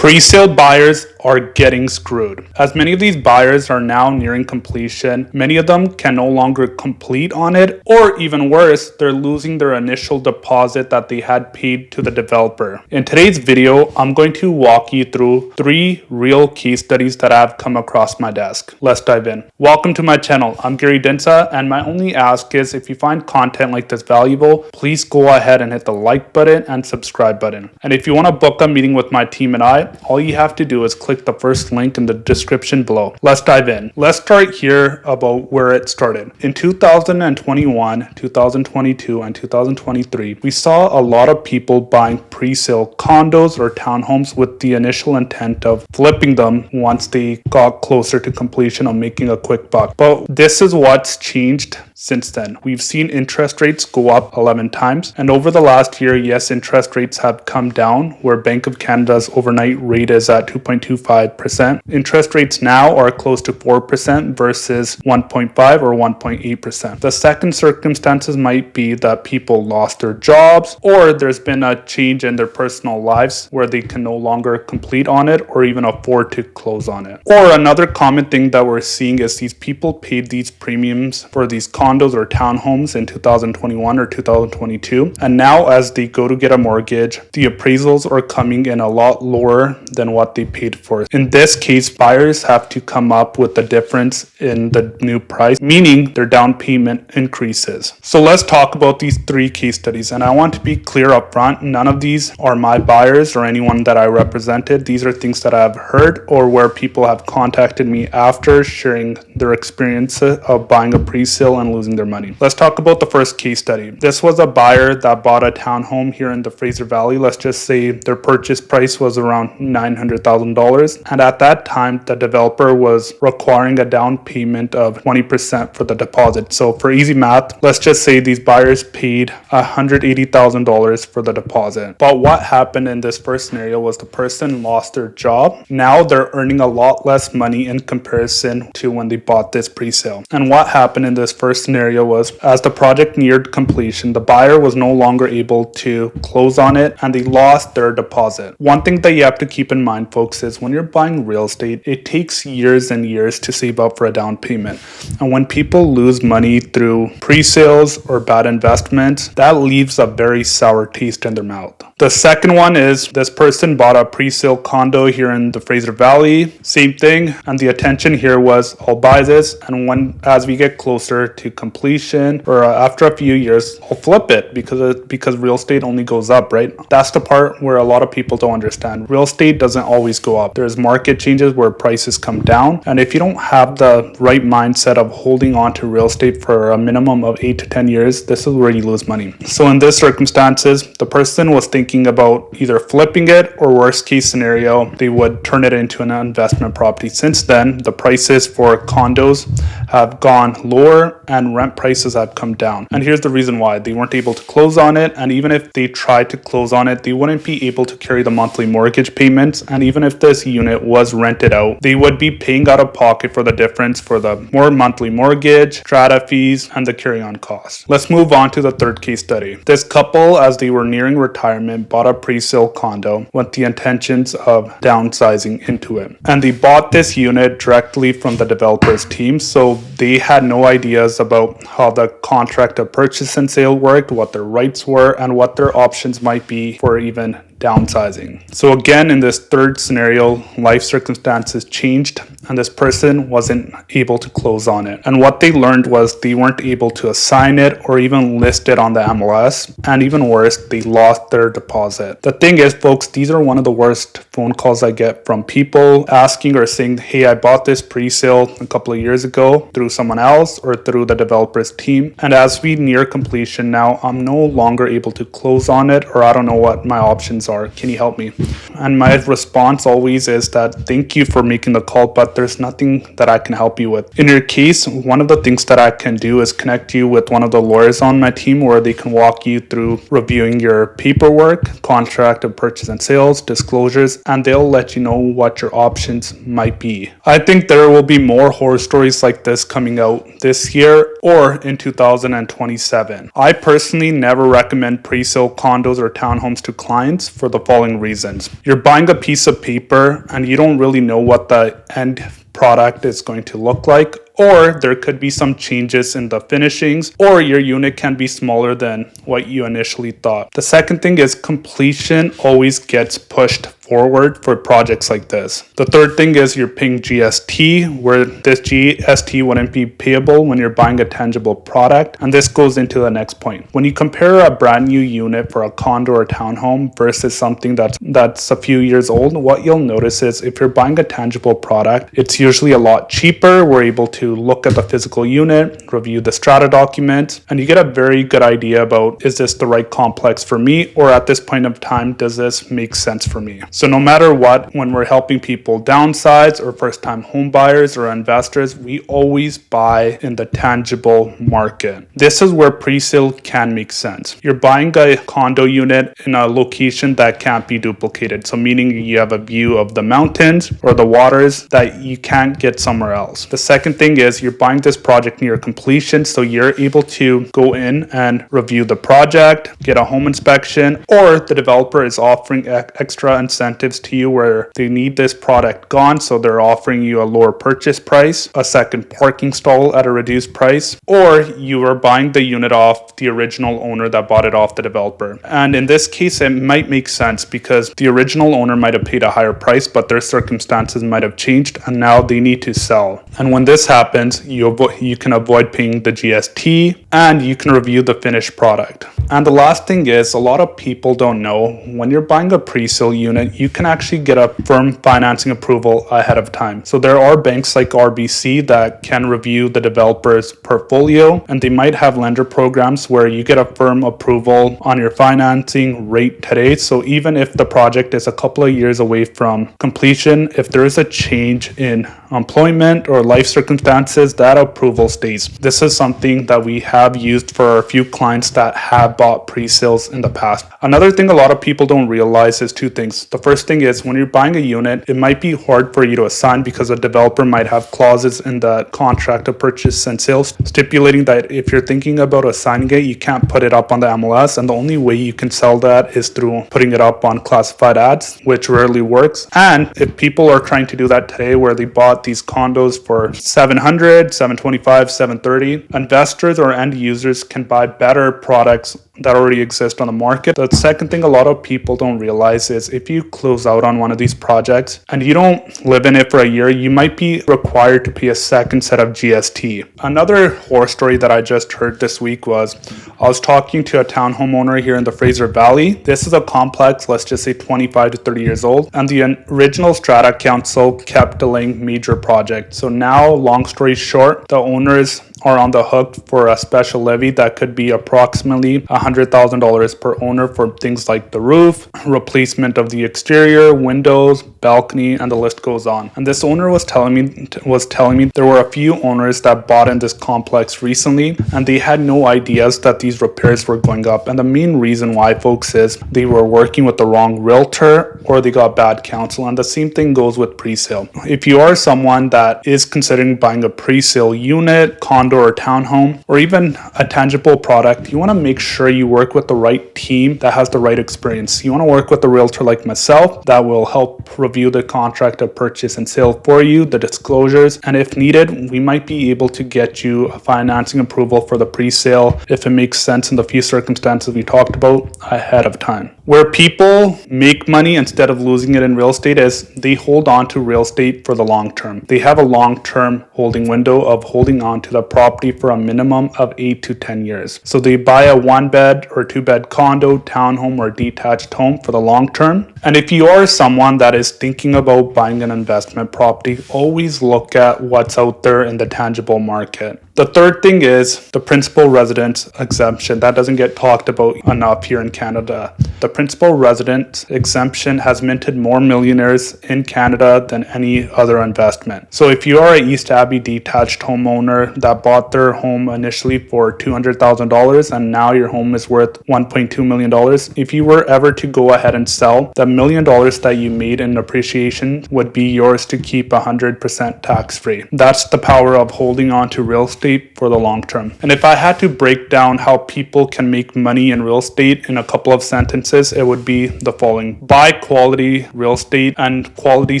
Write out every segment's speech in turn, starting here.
Pre-sale buyers are getting screwed. As many of these buyers are now nearing completion, many of them can no longer complete on it, or even worse, they're losing their initial deposit that they had paid to the developer. In today's video, I'm going to walk you through 3 real case studies that I've come across my desk. Let's dive in. Welcome to my channel. I'm Gary Dhindsa, and my only ask is if you find content like this valuable, please go ahead and hit the like button and subscribe button. And if you want to book a meeting with my team and I, all you have to do is click the first link in the description below. Let's dive in. Let's start here about where it started. In 2021, 2022, and 2023, we saw a lot of people buying pre-sale condos or townhomes with the initial intent of flipping them once they got closer to completion or making a quick buck. But this is what's changed since then. We've seen interest rates go up 11 times, and over the last year, yes, interest rates have come down, where Bank of Canada's overnight rate is at 2.25%. Interest rates now are close to 4% versus 1.5 or 1.8%. The second circumstances might be that people lost their jobs, or there's been a change in their personal lives where they can no longer complete on it or even afford to close on it. Or another common thing that we're seeing is these people paid these premiums for these condos or townhomes in 2021 or 2022, and now as they go to get a mortgage, the appraisals are coming in a lot lower than what they paid for. In this case, buyers have to come up with the difference in the new price, meaning their down payment increases. So let's talk about these 3 case studies, and I want to be clear up front, none of these are my buyers or anyone that I represented. These are things that I've heard or where people have contacted me after sharing their experience of buying a pre-sale and losing their money. Let's talk about the first case study. This was a buyer that bought a townhome here in the Fraser Valley. Let's just say their purchase price was around $900,000, and at that time the developer was requiring a down payment of 20% for the deposit. So for easy math, let's just say these buyers paid $180,000 for the deposit. But what happened in this first scenario was the person lost their job. Now they're earning a lot less money in comparison to when they bought this pre-sale. And what happened in this first scenario was, as the project neared completion, the buyer was no longer able to close on it and they lost their deposit. One thing that you have to keep in mind, folks, is when you're buying real estate, it takes years and years to save up for a down payment. And when people lose money through pre-sales or bad investments, that leaves a very sour taste in their mouth. The second one is this person bought a pre-sale condo here in the Fraser Valley. Same thing, and the attention here was, I'll buy this, and as we get closer to completion or after a few years, I'll flip it because real estate only goes up, right? That's the part where a lot of people don't understand. Real estate doesn't always go up. There's market changes where prices come down, and if you don't have the right mindset of holding on to real estate for a minimum of 8 to 10 years, this is where you lose money. So in this circumstances, the person was thinking about either flipping it or, worst case scenario, they would turn it into an investment property. Since then, the prices for condos have gone lower and rent prices have come down. And here's the reason why. They weren't able to close on it, and even if they tried to close on it, they wouldn't be able to carry the monthly mortgage payments. And even if this unit was rented out, they would be paying out of pocket for the difference for the more monthly mortgage, strata fees, and the carry-on costs. Let's move on to the third case study. This couple, as they were nearing retirement, bought a pre-sale condo with the intentions of downsizing into it. And they bought this unit directly from the developer's team, so they had no ideas about how the contract of purchase and sale worked, what their rights were, and what their options might be for even downsizing. So again, in this third scenario, life circumstances changed and this person wasn't able to close on it. And what they learned was they weren't able to assign it or even list it on the MLS. And even worse, they lost their deposit. The thing is, folks, these are one of the worst phone calls I get from people asking or saying, hey, I bought this pre-sale a couple of years ago through someone else or through the developer's team. And as we near completion now, I'm no longer able to close on it, or I don't know what my options are. Can you help me? And my response always is that thank you for making the call, but there's nothing that I can help you with. In your case, one of the things that I can do is connect you with one of the lawyers on my team where they can walk you through reviewing your paperwork, contract of purchase and sales, disclosures, and they'll let you know what your options might be. I think there will be more horror stories like this coming out this year or in 2027. I personally never recommend pre-sale condos or townhomes to clients for the following reasons. You're buying a piece of paper and you don't really know what the end product is going to look like, or there could be some changes in the finishings, or your unit can be smaller than what you initially thought. The second thing is completion always gets pushed forward for projects like this. The third thing is you're paying GST, where this GST wouldn't be payable when you're buying a tangible product. And this goes into the next point. When you compare a brand new unit for a condo or townhome versus something that's a few years old, what you'll notice is if you're buying a tangible product, it's usually a lot cheaper. We're able to look at the physical unit, review the strata documents, and you get a very good idea about, is this the right complex for me? Or at this point of time, does this make sense for me? So no matter what, when we're helping people downsize or first-time home buyers or investors, we always buy in the tangible market. This is where pre-sale can make sense. You're buying a condo unit in a location that can't be duplicated. So meaning you have a view of the mountains or the waters that you can't get somewhere else. The second thing is you're buying this project near completion, so you're able to go in and review the project, get a home inspection, or the developer is offering extra incentives to you where they need this product gone, so they're offering you a lower purchase price, a second parking stall at a reduced price, or you are buying the unit off the original owner that bought it off the developer. And in this case, it might make sense because the original owner might have paid a higher price, but their circumstances might have changed and now they need to sell. And when this happens, you can avoid paying the GST and you can review the finished product. And the last thing is, a lot of people don't know, when you're buying a pre-sale unit, you can actually get a firm financing approval ahead of time. So there are banks like RBC that can review the developer's portfolio, and they might have lender programs where you get a firm approval on your financing rate today. So even if the project is a couple of years away from completion, if there is a change in employment or life circumstances, that approval stays. This is something that we have used for a few clients that have bought pre-sales in the past. Another thing a lot of people don't realize is two things. The first thing is when you're buying a unit, it might be hard for you to assign because a developer might have clauses in the contract of purchase and sales stipulating that if you're thinking about assigning it, you can't put it up on the MLS, and the only way you can sell that is through putting it up on classified ads, which rarely works. And if people are trying to do that today where they bought these condos for $700, $725, $730, investors or end users can buy better products that already exist on the market. The second thing a lot of people don't realize is if you close out on one of these projects and you don't live in it for a year, you might be required to pay a second set of GST. Another horror story that I just heard this week was I was talking to a townhome owner here in the Fraser Valley. This is a complex, let's just say 25 to 30 years old, and the original strata council kept delaying major projects. So now, long story short, the owners are on the hook for a special levy that could be approximately $100,000 per owner for things like the roof, replacement of the exterior, windows, balcony, and the list goes on. And this owner was telling me there were a few owners that bought in this complex recently and they had no ideas that these repairs were going up. And the main reason why, folks, is they were working with the wrong realtor or they got bad counsel. And the same thing goes with pre-sale. If you are someone that is considering buying a pre-sale unit, condo, or townhome, or even a tangible product, you want to make sure you work with the right team that has the right experience. You want to work with a realtor like myself that will help review the contract of purchase and sale for you, the disclosures, and if needed, we might be able to get you a financing approval for the pre-sale if it makes sense in the few circumstances we talked about ahead of time. Where people make money instead of losing it in real estate is they hold on to real estate for the long term. They have a long-term holding window of holding on to the property for a minimum of 8 to 10 years. So they buy a 1-bed or 2-bed condo, townhome, or detached home for the long term. And if you are someone that is thinking about buying an investment property, always look at what's out there in the tangible market. The third thing is the principal residence exemption. That doesn't get talked about enough here in Canada. The principal residence exemption has minted more millionaires in Canada than any other investment. So if you are an East Abbey detached homeowner that bought their home initially for $200,000 and now your home is worth $1.2 million, if you were ever to go ahead and sell, the $1 million that you made in appreciation would be yours to keep 100% tax-free. That's the power of holding on to real estate for the long term. And if I had to break down how people can make money in real estate in a couple of sentences, it would be the following. Buy quality real estate and quality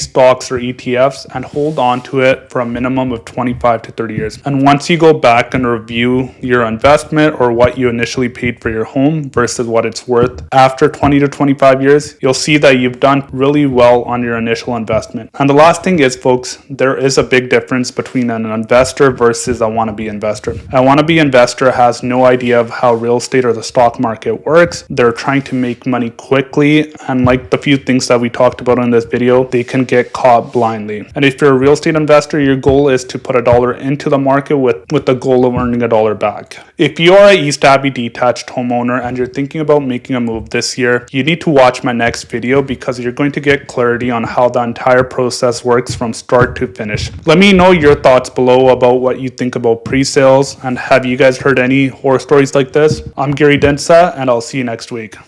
stocks or ETFs and hold on to it for a minimum of 25 to 30 years. And once you go back and review your investment or what you initially paid for your home versus what it's worth after 20 to 25 years, you'll see that you've done really well on your initial investment. And the last thing is, folks, there is a big difference between an investor versus a wannabe investor. A wannabe investor has no idea of how real estate or the stock market works. They're trying to make money quickly, and like the few things that we talked about in this video, they can get caught blindly. And if you're a real estate investor, your goal is to put $1 into the market with the goal of earning $1 back. If you are an East Abbey detached homeowner and you're thinking about making a move this year, you need to watch my next video because you're going to get clarity on how the entire process works from start to finish. Let me know your thoughts below about what you think about pre-sales, and have you guys heard any horror stories like this? I'm Gary Dhindsa, and I'll see you next week.